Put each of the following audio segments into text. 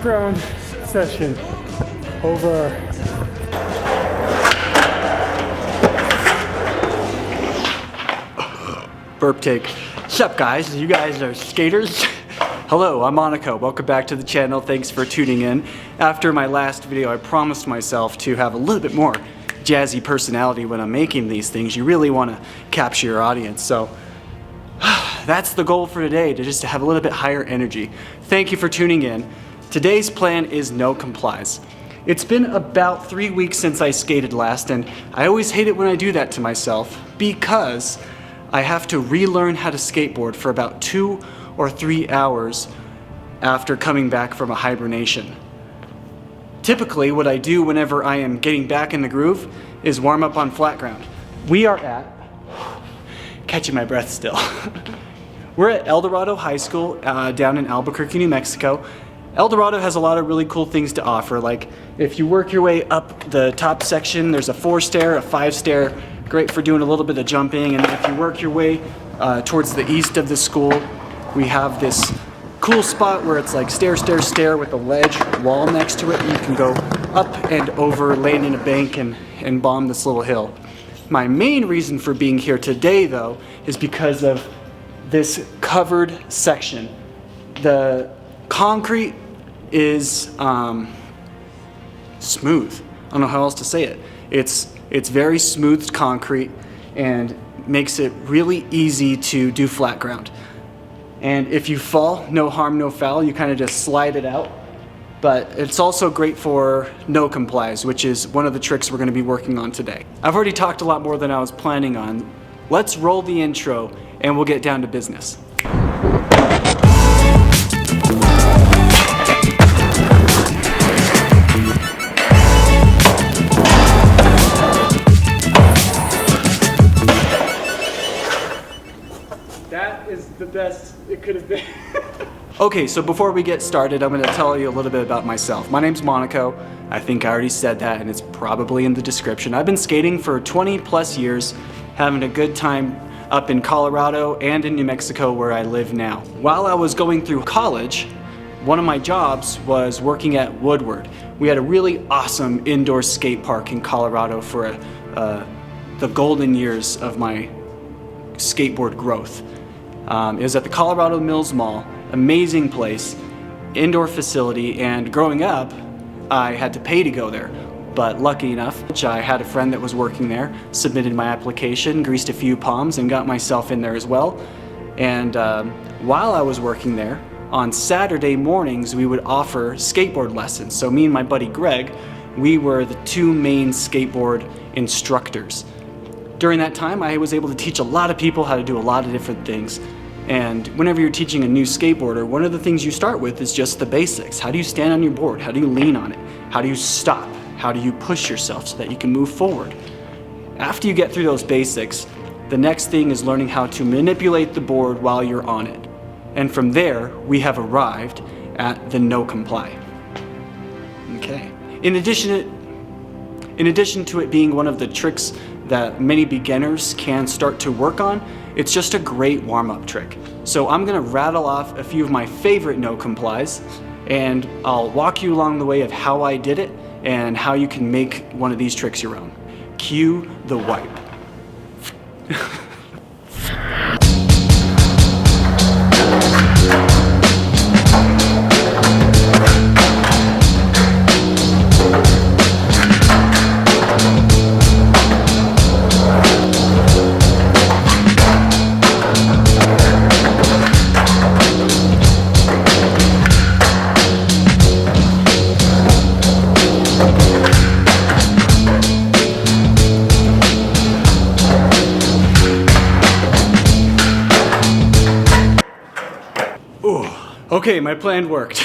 background session over. Burp take. What's up, guys? You guys are skaters? Hello, I'm Monico. Welcome back to the channel. Thanks for tuning in. After my last video, I promised myself to have a little bit more jazzy personality when I'm making these things. You really want to capture your audience. So that's the goal for today, to just have a little bit higher energy. Thank you for tuning in. Today's plan is no complies. It's been about 3 weeks since I skated last, and I always hate it when I do that to myself because I have to relearn how to skateboard for about 2 or 3 hours after coming back from a hibernation. Typically, what I do whenever I am getting back in the groove is warm up on flat ground. We are at, catching my breath still. We're at El Dorado High School down in Albuquerque, New Mexico. El Dorado has a lot of really cool things to offer. Like if you work your way up the top section, there's a 4-stair, a 5-stair, great for doing a little bit of jumping. And if you work your way towards the east of the school, we have this cool spot where it's like stair, stair, stair with a ledge wall next to it. And you can go up and over, land in a bank and bomb this little hill. My main reason for being here today, though, is because of this covered section. The concrete is smooth. I don't know how else to say it. It's very smooth concrete and makes it really easy to do flat ground. And if you fall, no harm, no foul. You kind of just slide it out. But it's also great for no complies, which is one of the tricks we're going to be working on today. I've already talked a lot more than I was planning on. Let's roll the intro and we'll get down to business. That is the best it could have been. Okay, so before we get started, I'm going to tell you a little bit about myself. My name's Monico. I think I already said that, and it's probably in the description. I've been skating for 20 plus years, having a good time up in Colorado and in New Mexico where I live now. While I was going through college, one of my jobs was working at Woodward. We had a really awesome indoor skate park in Colorado for the golden years of my skateboard growth. It was at the Colorado Mills Mall. Amazing place, indoor facility, and growing up, I had to pay to go there. But lucky enough, I had a friend that was working there, submitted my application, greased a few palms, and got myself in there as well. And while I was working there, on Saturday mornings, we would offer skateboard lessons. So me and my buddy Greg, we were the 2 main skateboard instructors. During that time, I was able to teach a lot of people how to do a lot of different things. And whenever you're teaching a new skateboarder, one of the things you start with is just the basics. How do you stand on your board? How do you lean on it? How do you stop? How do you push yourself so that you can move forward? After you get through those basics, the next thing is learning how to manipulate the board while you're on it. And from there, we have arrived at the no comply. Okay. In addition to it being one of the tricks that many beginners can start to work on, it's just a great warm-up trick. So I'm gonna rattle off a few of my favorite no complies, and I'll walk you along the way of how I did it and how you can make one of these tricks your own. Cue the wipe. Okay, my plan worked.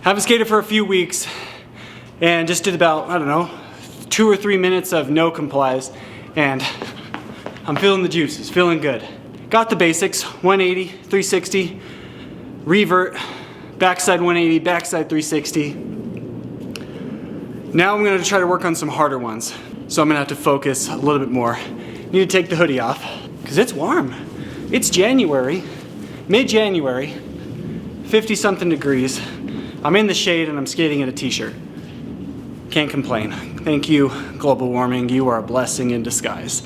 Haven't skated for a few weeks and just did about, I don't know, 2 or 3 minutes of no complies, and I'm feeling the juices, feeling good. Got the basics, 180, 360, revert, backside 180, backside 360. Now I'm gonna try to work on some harder ones. So I'm gonna have to focus a little bit more. Need to take the hoodie off, because it's warm. It's January, mid-January, 50 something degrees. I'm in the shade and I'm skating in a t-shirt. Can't complain. Thank you, global warming. You are a blessing in disguise.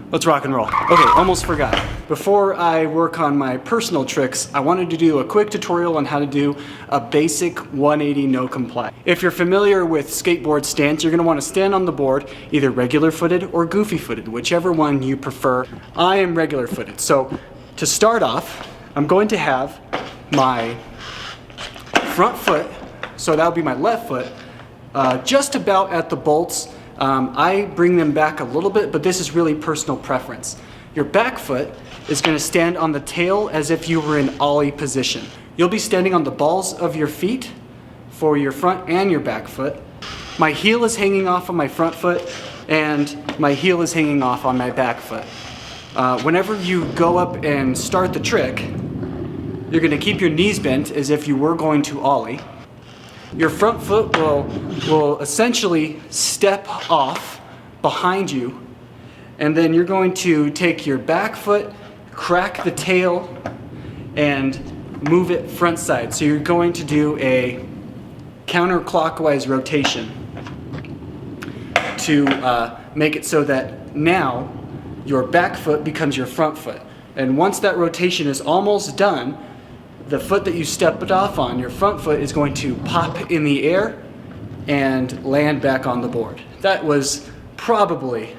Let's rock and roll. Okay, almost forgot. Before I work on my personal tricks, I wanted to do a quick tutorial on how to do a basic 180 no comply. If you're familiar with skateboard stance, you're gonna wanna stand on the board, either regular footed or goofy footed, whichever one you prefer. I am regular footed. So to start off, I'm going to have my front foot, so that'll be my left foot, just about at the bolts. I bring them back a little bit, but this is really personal preference. Your back foot is going to stand on the tail as if you were in ollie position. You'll be standing on the balls of your feet for your front and your back foot. My heel is hanging off on my front foot and my heel is hanging off on my back foot. Whenever you go up and start the trick, you're going to keep your knees bent as if you were going to ollie. Your front foot will essentially step off behind you, and then you're going to take your back foot, crack the tail, and move it front side. So you're going to do a counterclockwise rotation to make it so that now your back foot becomes your front foot. And once that rotation is almost done, the foot that you stepped off on, your front foot, is going to pop in the air and land back on the board. That was probably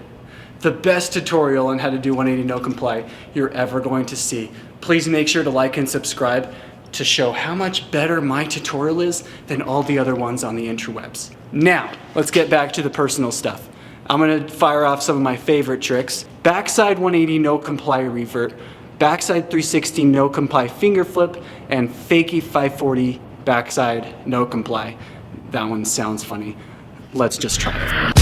the best tutorial on how to do 180 no comply you're ever going to see. Please make sure to like and subscribe to show how much better my tutorial is than all the other ones on the interwebs. Now, let's get back to the personal stuff. I'm gonna fire off some of my favorite tricks. Backside 180 no comply revert, backside 360 no comply finger flip, and fakie 540 backside no comply. That one sounds funny. Let's just try it.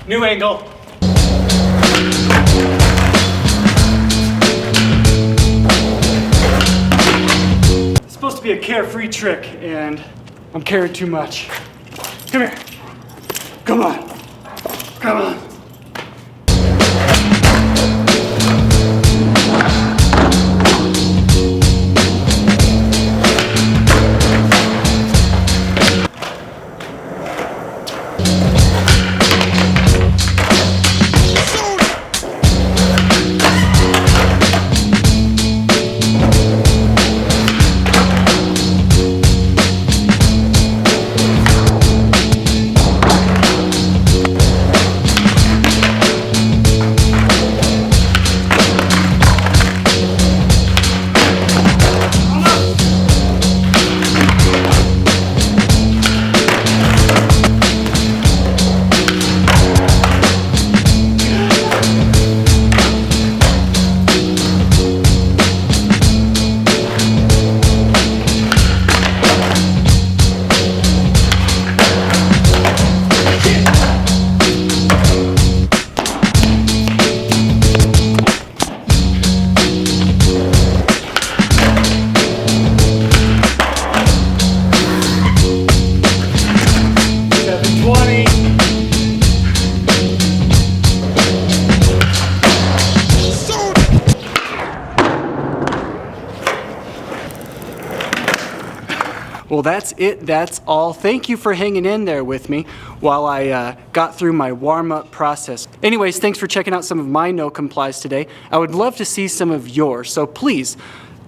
New angle. It's supposed to be a carefree trick, and I'm carrying too much. Come here. Come on. Come on. Well, that's it. That's all. Thank you for hanging in there with me while I got through my warm-up process. Anyways, thanks for checking out some of my no complies today. I would love to see some of yours, so please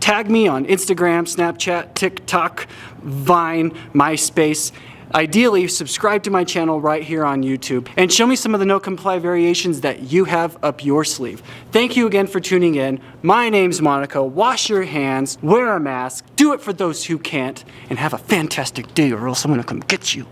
tag me on Instagram, Snapchat, TikTok, Vine, MySpace. Ideally, subscribe to my channel right here on YouTube and show me some of the no comply variations that you have up your sleeve. Thank you again for tuning in. My name's Monico. Wash your hands, wear a mask, do it for those who can't, and have a fantastic day or else I'm gonna come get you.